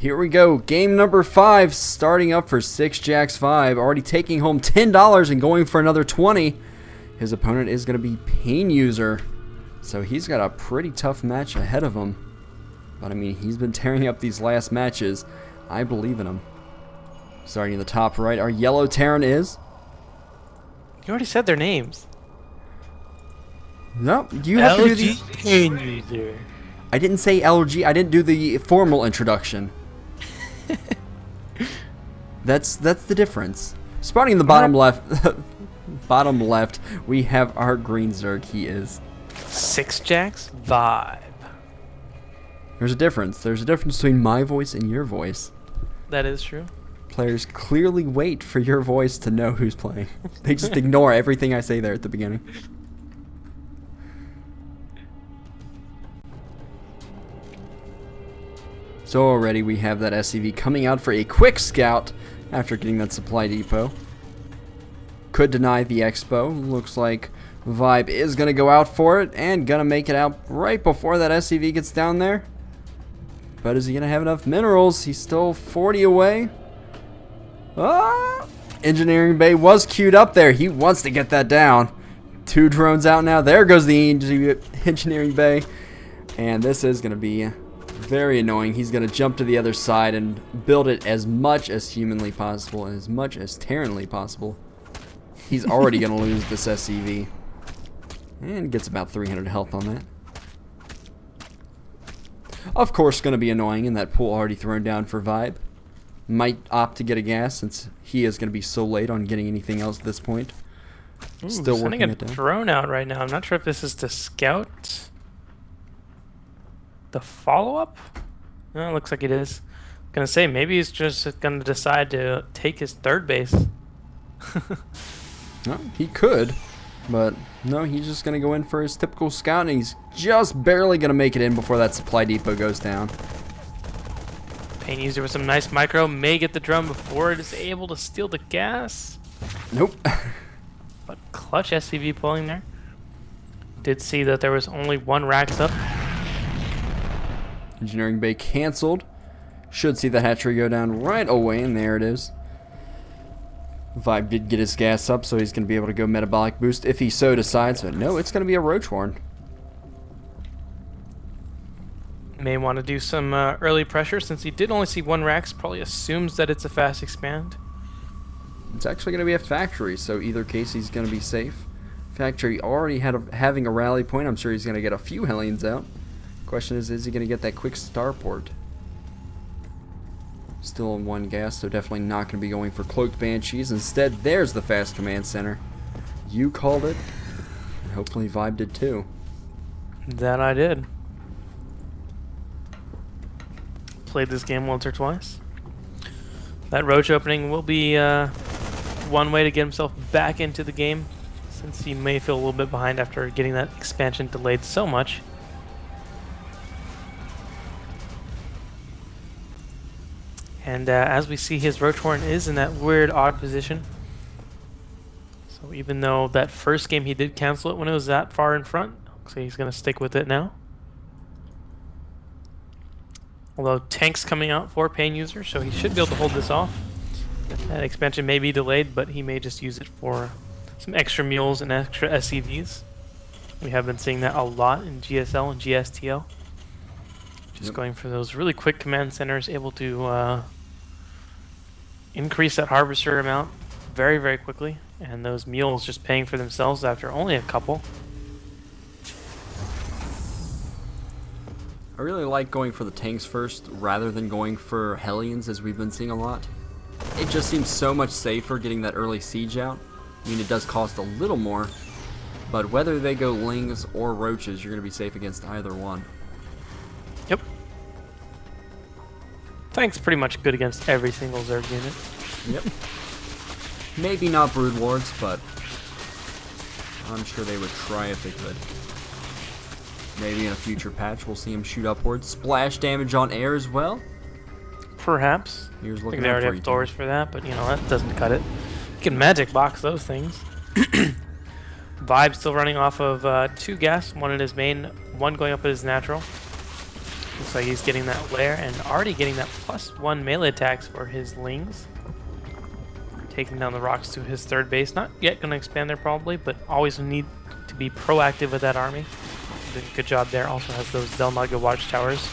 Here we go. Game number 5 starting up for sixjaxViBE. Already taking home $10 and going for another 20. His opponent is going to be KOTH. So he's got a pretty tough match ahead of him. But I mean, he's been tearing up these last matches. I believe in him. Starting in the top right, our yellow Terran is... You already said their names. No, you have to do the... LGPainUser. I didn't say LG. I didn't do the formal introduction. That's the difference. Spotting in the bottom left, bottom left, we have our green Zerg. He is sixjaxViBE. There's a difference. There's a difference between my voice and your voice. That is true. Players clearly wait for your voice to know who's playing. They just ignore everything I say there at the beginning. So already we have that SCV coming out for a quick scout after getting that supply depot. Could deny the expo. Looks like Vibe is going to go out for it and going to make it out right before that SCV gets down there. But is he going to have enough minerals? He's still 40 away. Ah! Engineering Bay was queued up there. He wants to get that down. 2 drones out now. There goes the Engineering Bay. And this is going to be very annoying. He's going to jump to the other side and build it as much as humanly possible and as much as Terranly possible. He's already going to lose this SCV. And gets about 300 health on that. Of course, going to be annoying in that pool already thrown down for Vibe. Might opt to get a gas since he is going to be so late on getting anything else at this point. Ooh, Still sending working a it down. drone out right now. I'm not sure if this is to scout the follow-up. No, it looks like it is. Gonna say maybe he's just gonna decide to take his third base. No, he could, but no, he's just going to go in for his typical scout, and he's just barely going to make it in before that supply depot goes down. KOTH with some nice micro, may get the drum before it is able to steal the gas. Nope. But clutch SCV pulling there. Did see that there was only 1 racks up. Engineering Bay canceled. Should see the hatchery go down right away, and there it is. Vibe did get his gas up, so he's going to be able to go metabolic boost if he so decides. But no, it's going to be a roach horn. May want to do some early pressure since he did only see 1 racks. Probably assumes that it's a fast expand. It's actually going to be a factory, so either case he's going to be safe. Factory already having a rally point. I'm sure he's going to get a few Hellions out. Question is he going to get that quick starport? Still on 1 gas, so definitely not going to be going for Cloaked Banshees. Instead, there's the fast command center. You called it, and hopefully Vibe did too. That I did. Played this game once or twice. That roach opening will be one way to get himself back into the game, since he may feel a little bit behind after getting that expansion delayed so much. And as we see, his roach horn is in that weird, odd position. So even though that first game he did cancel it when it was that far in front, looks like he's going to stick with it now. Although tank's coming out for KOTH, so he should be able to hold this off. That expansion may be delayed, but he may just use it for some extra mules and extra SCVs. We have been seeing that a lot in GSL and GSTL. Just going for those really quick command centers, able to increase that harvester amount very, very quickly. And those mules just paying for themselves after only a couple. I really like going for the tanks first rather than going for Hellions, as we've been seeing a lot. It just seems so much safer getting that early siege out. I mean, it does cost a little more, but whether they go Lings or Roaches, you're going to be safe against either one. Yep. Tank's pretty much good against every single Zerg unit. Yep. Maybe not Brood Lords, but I'm sure they would try if they could. Maybe in a future patch we'll see him shoot upwards. Splash damage on air as well. Perhaps. Here's I think looking they out already for have you, doors for that, but you know, that doesn't cut it. You can magic box those things. Vibe still running off of 2 gas, 1 in his main, 1 going up at his natural. Looks like he's getting that lair and already getting that +1 melee attacks for his Lings. Taking down the rocks to his third base. Not yet going to expand there probably, but always need to be proactive with that army. Doing a good job there. Also has those Zelnaga watchtowers.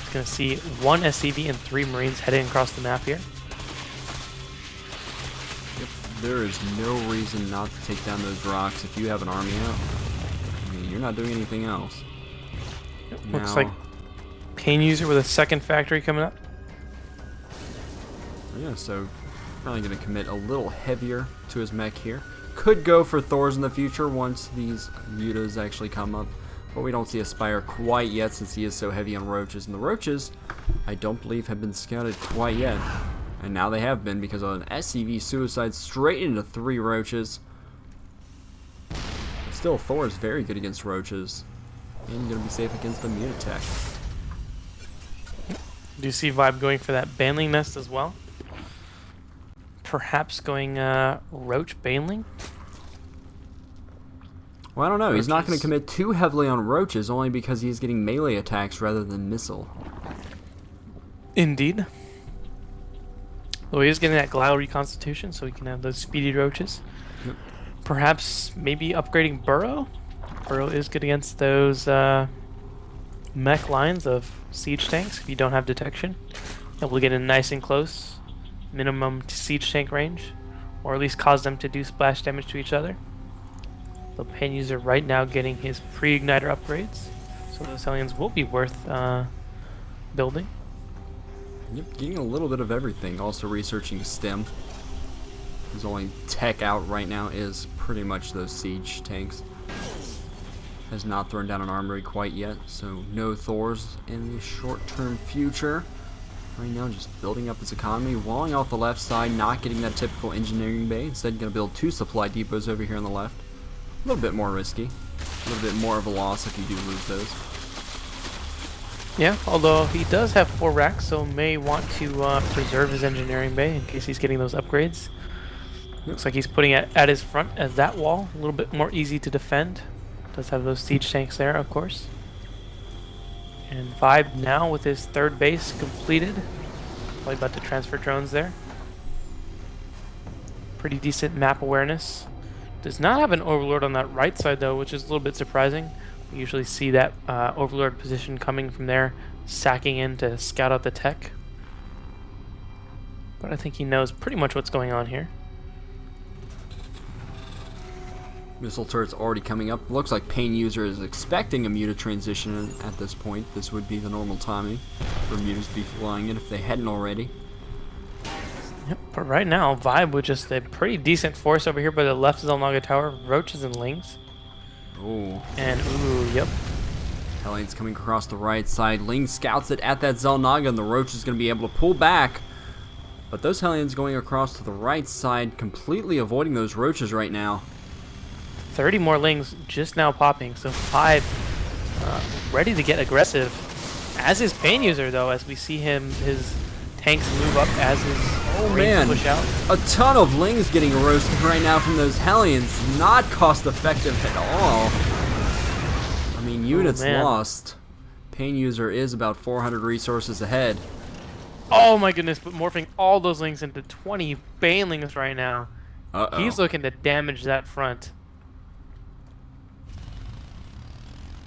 He's going to see 1 SCV and 3 Marines heading across the map here. Yep, there is no reason not to take down those rocks if you have an army out. I mean, you're not doing anything else. Looks like KOTH with a second factory coming up. Yeah, so probably going to commit a little heavier to his mech here. Could go for Thors in the future once these mutas actually come up. But we don't see a Spire quite yet since he is so heavy on roaches. And the roaches, I don't believe, have been scouted quite yet. And now they have been because of an SCV suicide straight into 3 roaches. But still, Thor is very good against roaches. And going to be safe against the mute attack. Do you see Vibe going for that Baneling nest as well? Perhaps going Roach Baneling? Well, I don't know. Roaches. He's not going to commit too heavily on roaches only because he's getting melee attacks rather than missile. Indeed. Well, he is getting that Glau reconstitution, so he can have those speedy roaches. Yep. Perhaps maybe upgrading Burrow? Burrow is good against those mech lines of siege tanks if you don't have detection. And we'll get in nice and close. Minimum siege tank range. Or at least cause them to do splash damage to each other. The KOTH right now getting his pre-igniter upgrades. So those Hellions will be worth building. Yep, getting a little bit of everything. Also researching STEM. His only tech out right now is pretty much those siege tanks. Has not thrown down an armory quite yet, so no Thors in the short-term future. Right now just building up his economy, walling off the left side, not getting that typical engineering bay. Instead going to build 2 supply depots over here on the left. A little bit more risky. A little bit more of a loss if you do lose those. Yeah, although he does have 4 racks, so may want to preserve his engineering bay in case he's getting those upgrades. Looks like he's putting it at his front as that wall, a little bit more easy to defend. Does have those siege tanks there, of course. And Vibe now with his 3rd base completed. Probably about to transfer drones there. Pretty decent map awareness. Does not have an Overlord on that right side though, which is a little bit surprising. We usually see that Overlord position coming from there, sacking in to scout out the tech. But I think he knows pretty much what's going on here. Missile turret's already coming up. Looks like KOTH is expecting a muta transition at this point. This would be the normal timing for mutas to be flying in if they hadn't already. Yep, but right now, Vibe with just a pretty decent force over here by the left Zelnaga tower, roaches and lings. Oh. And ooh, yep. Hellions coming across the right side. Ling scouts it at that Zelnaga, and the roach is going to be able to pull back. But those Hellions going across to the right side, completely avoiding those roaches right now. 30 more lings just now popping, so Vibe ready to get aggressive. As is KOTH though, as we see his tanks move up as his Marines push out. A ton of lings getting roasted right now from those Hellions. Not cost effective at all. I mean, units lost. KOTH is about 400 resources ahead. Oh my goodness, but morphing all those lings into 20 banelings right now. Uh-oh. He's looking to damage that front.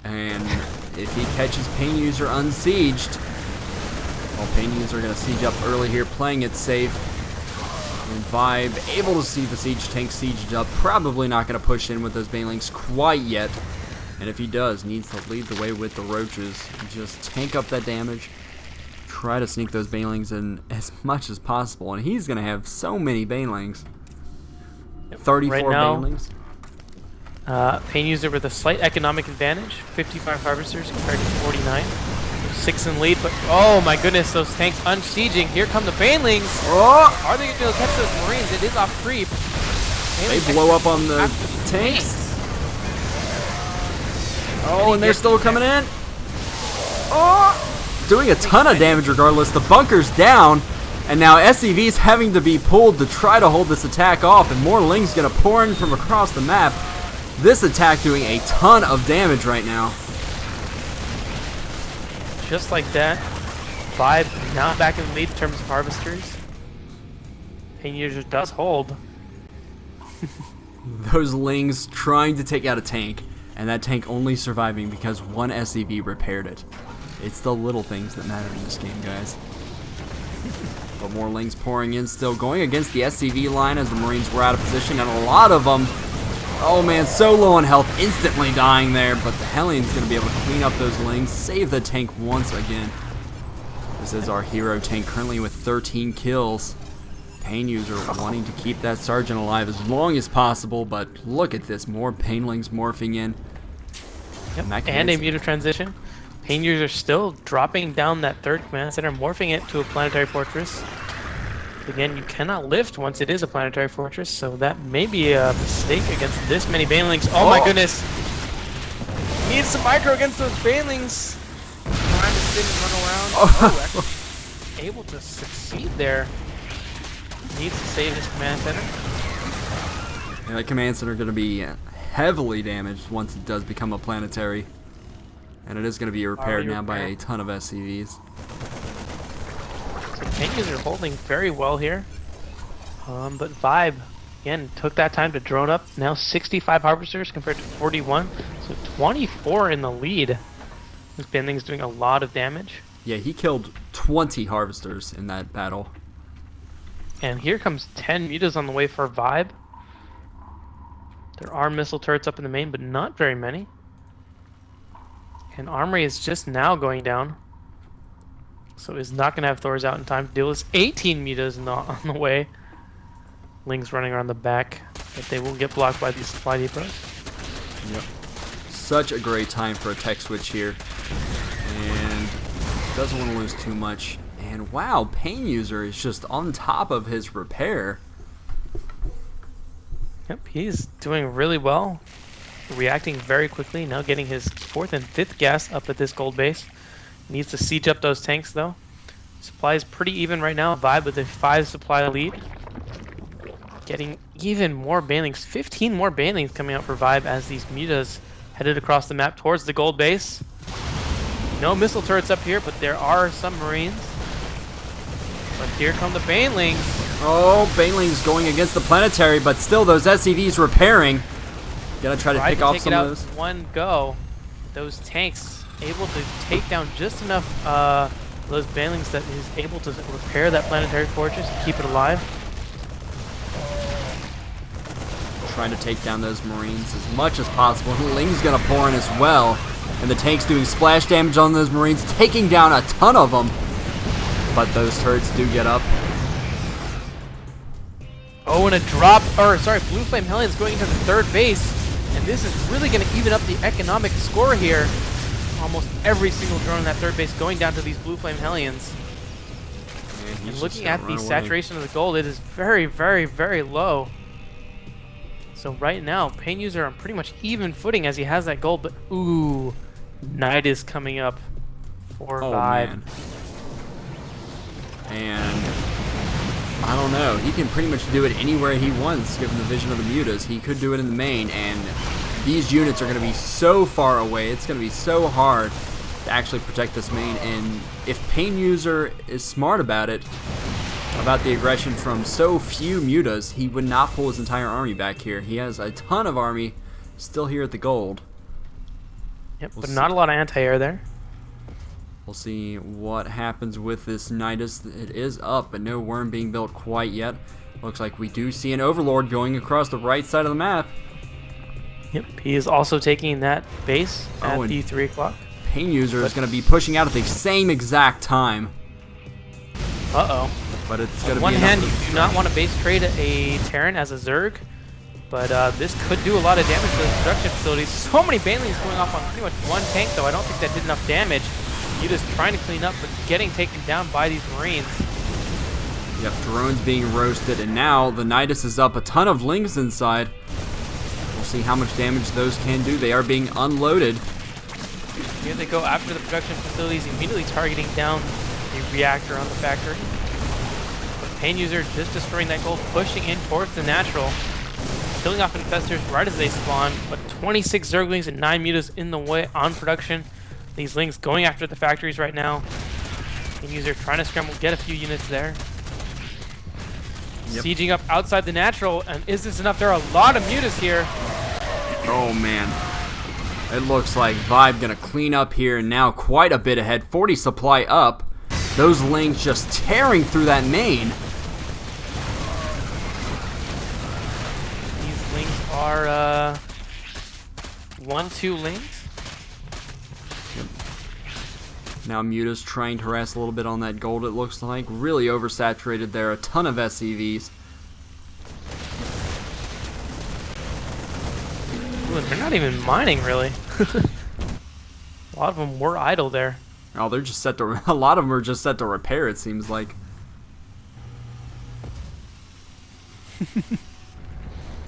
And if he catches KOTH unsieged, well, KOTH are going to siege up early here, playing it safe. And Vibe able to see the siege tank sieged up. Probably not going to push in with those banelings quite yet. And if he does, needs to lead the way with the roaches. Just tank up that damage. Try to sneak those banelings in as much as possible. And he's going to have so many banelings. 34 right now, banelings. KOTH with a slight economic advantage, 55 harvesters compared to 49. 6 in lead, but oh my goodness, those tanks unsieging. Here come the banelings. Oh! Are they going to be able to catch those Marines? It is off creep. They blow up on the tanks. Oh, and they're still coming in. Oh! Doing a ton of damage regardless. The bunker's down. And now SCV's having to be pulled to try to hold this attack off. And more Ling's going to pour in from across the map. This attack doing a ton of damage right now. just like that. Vibe now back in the lead in terms of harvesters. PainUser does hold. Those Lings trying to take out a tank, and that tank only surviving because one SCV repaired it. It's the little things that matter in this game, guys. But more Lings pouring in still, going against the SCV line as the Marines were out of position, and a lot of them, oh man, so low on health, instantly dying there, but the Hellions going to be able to clean up those Lings, save the tank once again. This is our hero tank currently with 13 kills. PainUser wanting to keep that Sergeant alive as long as possible, but look at this, more Painlings morphing in. Yep. And a muted transition. PainUser still dropping down that third command center, morphing it to a planetary fortress. Again, you cannot lift once it is a planetary fortress, so that may be a mistake against this many Banelings. Oh my goodness! Needs some micro against those Banelings. Trying to spin and run around. Oh, actually able to succeed there. Needs to save his command center. Yeah, that command center going to be heavily damaged once it does become a planetary. And it is going to be repaired now by a ton of SCVs. So PainUser holding very well here. But Vibe, again, took that time to drone up. Now 65 harvesters compared to 41. So 24 in the lead. This Banling's doing a lot of damage. Yeah, he killed 20 harvesters in that battle. And here comes 10 mutas on the way for Vibe. There are missile turrets up in the main, but not very many. And Armory is just now going down. So is not going to have Thors out in time to deal with 18 mutas on the way. Lings running around the back, but they will get blocked by these supply depots. Yep. Such a great time for a tech switch here. And doesn't want to lose too much. And wow, PainUser is just on top of his repair. Yep, he's doing really well. Reacting very quickly, now getting his 4th and 5th gas up at this gold base. Needs to siege up those tanks though. Supply is pretty even right now. Vibe with a 5 supply lead. Getting even more Banelings, 15 more Banelings coming out for Vibe as these mutas headed across the map towards the gold base. No missile turrets up here, but there are some Marines. But here come the Banelings. Oh, Banelings going against the planetary, but still those SCVs repairing. Gotta try to pick off some of those. One go. Those tanks able to take down just enough those Banelings that is able to repair that planetary fortress and keep it alive. Trying to take down those Marines as much as possible. Ling's gonna pour in as well. And the tank's doing splash damage on those Marines, taking down a ton of them. But those turrets do get up. Oh, and a drop, or sorry, Blue Flame Hellions going into the third base. And this is really going to even up the economic score here. Almost every single drone in that third base going down to these Blue Flame Hellions. And looking at the saturation of the gold, it is very, very, very low. So right now, PainUser on pretty much even footing as he has that gold, but ooh, Night is coming up for Vibe. Man. And I don't know, he can pretty much do it anywhere he wants given the vision of the mutas. He could do it in the main, and these units are going to be so far away, it's going to be so hard to actually protect this main. And if PainUser is smart about it, about the aggression from so few mutas, he would not pull his entire army back here. He has a ton of army still here at the gold. Yep, but not a lot of anti-air there. We'll see what happens with this Nidus. It is up, but no worm being built quite yet. Looks like we do see an Overlord going across the right side of the map. Yep, he is also taking that base at the 3 o'clock. PainUser is going to be pushing out at the same exact time. Uh-oh. But it's going to be on one hand, you do not want to base trade a Terran as a Zerg, but this could do a lot of damage to the production facilities. So many Banelings going off on pretty much one tank, though. I don't think that did enough damage. Just trying to clean up, but getting taken down by these Marines. Yep, drones being roasted, and now the Nidus is up. A ton of Lings inside. We'll see how much damage those can do. They are being unloaded. Here they go after the production facilities, immediately targeting down the reactor on the factory. But PainUser just destroying that gold, pushing in towards the natural. Killing off infestors right as they spawn, but 26 Zerglings and 9 mutas in the way on production. These Lings going after the factories right now. KOTH trying to scramble, get a few units there. Yep. Sieging up outside the natural, and is this enough? There are a lot of mutas here. Oh man. It looks like ViBE gonna clean up here, and now quite a bit ahead. 40 supply up. Those Lings just tearing through that main. These Lings are 1-2 Lings. Now Muta's trying to harass a little bit on that gold, it looks like. Really oversaturated there. A ton of SCVs. Ooh, they're not even mining, really. A lot of them were idle there. Oh, they're just set to... A lot of them are just set to repair, it seems like.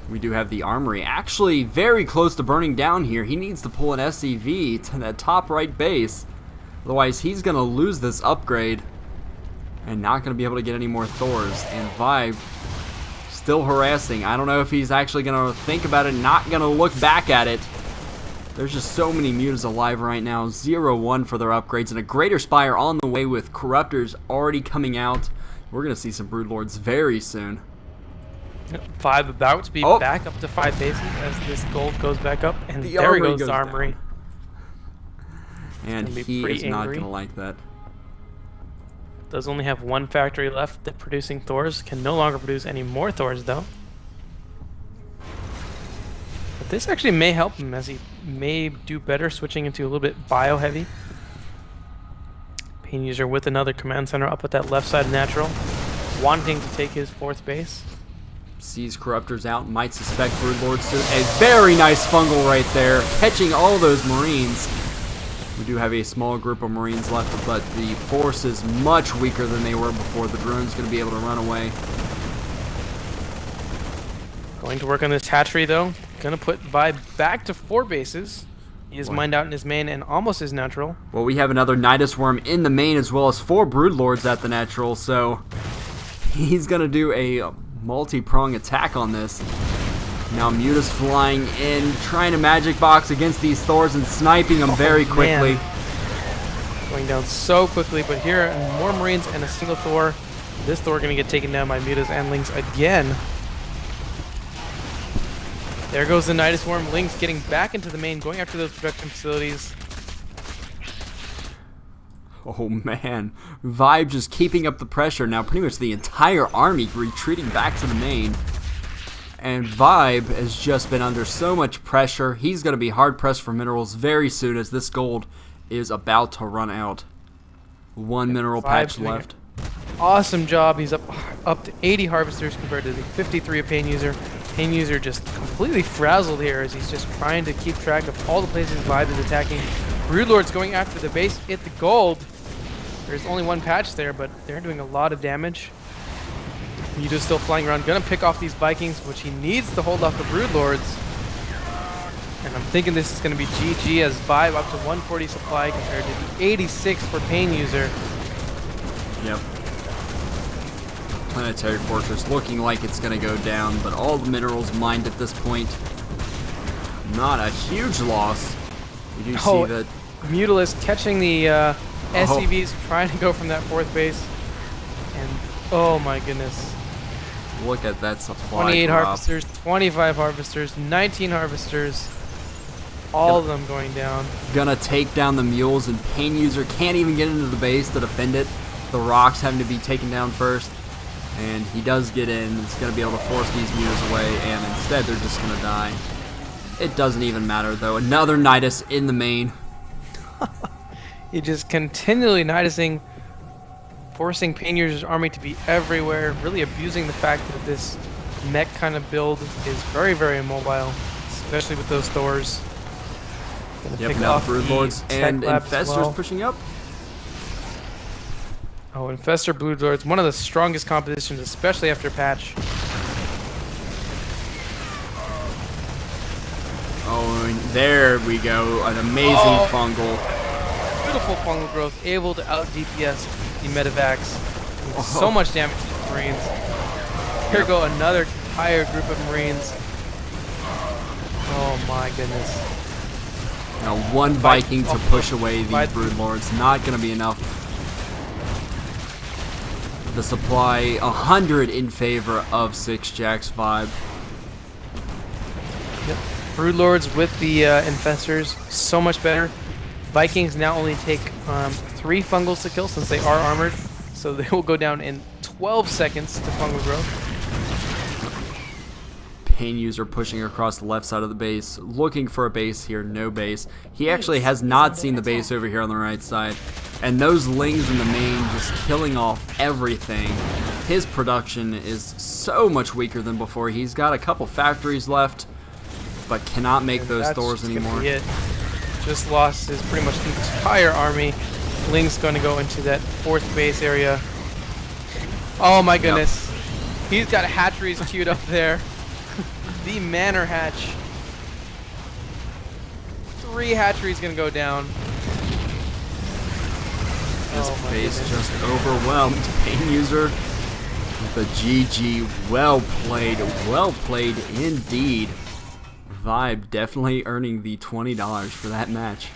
We do have the armory. Actually, very close to burning down here. He needs to pull an SCV to that top right base. Otherwise, he's going to lose this upgrade and not going to be able to get any more Thors. And ViBE still harassing. I don't know if he's actually going to think about it, not going to look back at it. There's just so many mutas alive right now. 0-1 for their upgrades, and a Greater Spire on the way with Corruptors already coming out. We're going to see some Broodlords very soon. ViBE about to be back up to 5 bases as this gold goes back up. And there goes the armory. Down. And he is not going to like that. Does only have 1 factory left that producing Thors. Can no longer produce any more Thors, though. But this actually may help him, as he may do better switching into a little bit bio-heavy. KOTH with another command center up at that left side of natural, wanting to take his 4th base. Sees Corruptors out, might suspect Broodlords soon. A very nice fungal right there, catching all those Marines. We do have a small group of Marines left, but the force is much weaker than they were before. The drone's going to be able to run away. Going to work on this hatchery, though. Going to put ViBE back to 4 bases. He is mined out in his main and almost his natural. Well, we have another Nidus Worm in the main, as well as 4 Broodlords at the natural, so he's going to do a multi-prong attack on this. Now Muta's flying in, trying to magic box against these Thors and sniping them very quickly. Man. Going down so quickly, but here more Marines and a single Thor. This Thor going to get taken down by Mutas and Lings again. There goes the Nidus Worm. Lings getting back into the main, going after those production facilities. Oh man, ViBE just keeping up the pressure. Now pretty much the entire army retreating back to the main. And ViBE has just been under so much pressure. He's going to be hard pressed for minerals very soon, as this gold is about to run out. 1 mineral patch left. Awesome job. He's up to 80 harvesters compared to the 53 of KOTH. KOTH just completely frazzled here as he's just trying to keep track of all the places ViBE is attacking. Broodlord's going after the base, hit the gold. There's only 1 patch there, but they're doing a lot of damage. Muta's still flying around, gonna pick off these Vikings, which he needs to hold off the Broodlords. And I'm thinking this is gonna be GG, as ViBE up to 140 supply compared to the 86 for KOTH. Yep. Planetary Fortress looking like it's gonna go down, but all the minerals mined at this point. Not a huge loss. We do see that Mutalisk catching the SCVs, trying to go from that 4th base. And oh my goodness. Look at that supply 28 drop. harvesters, 25 harvesters, 19 harvesters. All of them going down. Gonna take down the mules, and KOTH can't even get into the base to defend it. The rocks having to be taken down first. And he does get in. He's gonna be able to force these mules away, and instead they're just gonna die. It doesn't even matter though. Another Nidus in the main. He just continually Nidusing, forcing KOTH's army to be everywhere, really abusing the fact that this mech kind of build is very, very immobile, especially with those Thors. Yep, now Broodlords and Infestors pushing up. Oh, Infestor Broodlords, one of the strongest compositions, especially after patch. Oh, and there we go. An amazing fungal. Beautiful fungal growth, able to out DPS the Medivacs. So much damage to the Marines. Here go another entire group of Marines. Oh my goodness. Now one Viking to push away these Vibe. Broodlords. Not going to be enough. The supply 100 in favor of sixjaxViBE. Yep. Broodlords with the Infestors, so much better. Vikings now only take 3 fungals to kill since they are armored, so they will go down in 12 seconds to fungal growth. KOTH pushing across the left side of the base, looking for a base here, no base. He actually has not seen the base over here on the right side. And those lings in the main just killing off everything. His production is so much weaker than before. He's got a couple factories left, but cannot make those Thors anymore. Just lost his pretty much entire army. Ling's going to go into that 4th base area. Oh my goodness. Yep. He's got hatcheries queued up there. The Manor Hatch. 3 hatcheries going to go down. This base just overwhelmed. KOTH with the GG. Well played indeed. Vibe definitely earning the $20 for that match.